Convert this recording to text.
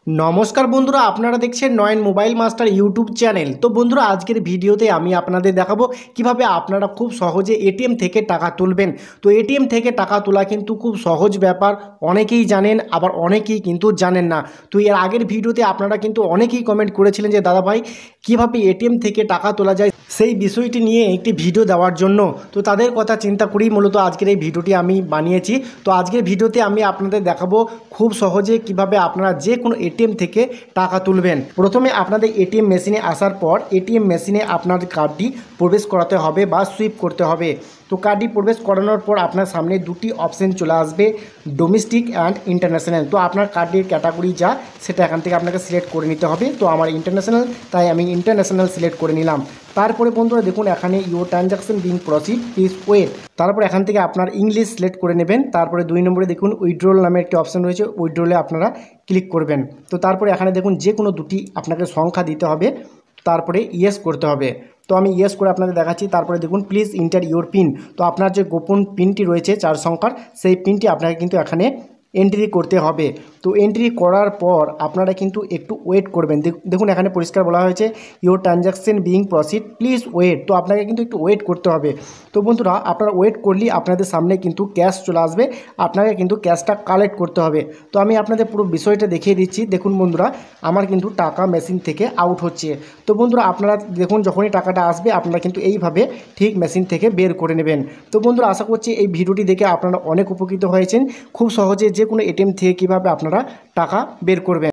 নমস্কার বন্ধুরা, আপনারা দেখছেন নয়ন মোবাইল মাস্টার ইউটিউব চ্যানেল। তো বন্ধুরা, আজকের ভিডিওতে আমি আপনাদের দেখাবো কিভাবে আপনারা খুব সহজে এটিএম থেকে টাকা তুলবেন। তো এটিএম থেকে টাকা তোলা কিন্তু খুব সহজ ব্যাপার, অনেকেই জানেন আবার অনেকেই কিন্তু জানেন না। তো এর আগের ভিডিওতে আপনারা কিন্তু অনেকেই কমেন্ট করেছিলেন যে দাদা ভাই কীভাবে এটিএম থেকে টাকা তোলা যায় সেই বিষয়টি নিয়ে একটি ভিডিও দেওয়ার জন্য। তো তাদের কথা চিন্তা করেই মূলত আজকের এই ভিডিওটি আমি বানিয়েছি। তো আজকের ভিডিওতে আমি আপনাদের দেখাবো খুব সহজে কিভাবে আপনারা যে কোনো এটিএম থেকে টাকা তুলবেন। প্রথমে আপনাদের এটিএম মেশিনে আসার পর এটিএম মেশিনে আপনার কার্ডটি প্রবেশ করাতে হবে বা সুইপ করতে হবে। তো কার্ডটি প্রবেশ করানোর পর আপনার সামনে দুটি অপশন চলে আসবে, ডোমেস্টিক অ্যান্ড ইন্টারন্যাশনাল। তো আপনার কার্ডের ক্যাটাগরি যা সেটা এখান থেকে আপনাকে সিলেক্ট করে নিতে হবে। তো আমার ইন্টারন্যাশনাল, তাই আমি ইন্টারন্যাশনাল সিলেক্ট করে নিলাম। তারপরে বন্ধুরা দেখুন এখানে your transaction being proceed please wait. তারপর এখান থেকে আপনার ইংলিশ সিলেক্ট করে নেবেন। তারপরে 2 নম্বরে দেখুন উইথড্রল নামে একটি অপশন রয়েছে, উইথড্রলে আপনারা ক্লিক করবেন। তো তারপরে এখানে দেখুন যে কোনো দুটি আপনাকে সংখ্যা দিতে হবে, তারপরে ইয়েস করতে হবে। তো আমি ইয়েস করে আপনাদের দেখাচ্ছি। তারপরে দেখুন প্লিজ ইন্টার ইউর পিন। তো আপনার যে গোপন পিনটি রয়েছে 4 সংখ্যার, সেই পিনটি আপনাকে কিন্তু এখানে এন্ট্রি করতে হবে। তো এন্ট্রি করার পর আপনারা কিন্তু একটু ওয়েট করবেন। দেখুন এখানে পরিষ্কার বলা হয়েছে your transaction being proceed please wait. তো আপনাকে কিন্তু একটু ওয়েট করতে হবে। তো বন্ধুরা, আপনারা ওয়েট করলেই আপনাদের সামনে কিন্তু ক্যাশ চলে আসবে, আপনাকে কিন্তু ক্যাশটা কালেক্ট করতে হবে। তো আমি আপনাদের পুরো বিষয়টা দেখিয়ে দিচ্ছি। দেখুন বন্ধুরা, আমার কিন্তু টাকা মেশিন থেকে আউট হচ্ছে। তো বন্ধুরা, আপনারা দেখুন যখনই টাকাটা আসবে আপনারা কিন্তু এইভাবে ঠিক মেশিন থেকে বের করে নেবেন। তো বন্ধুরা, আশা করছি এই ভিডিওটি দেখে আপনারা অনেক উপকৃত হয়েছেন। খুব সহজে যে কোনো এটিএম থেকে কীভাবে আপনারা টাকা বের করবেন।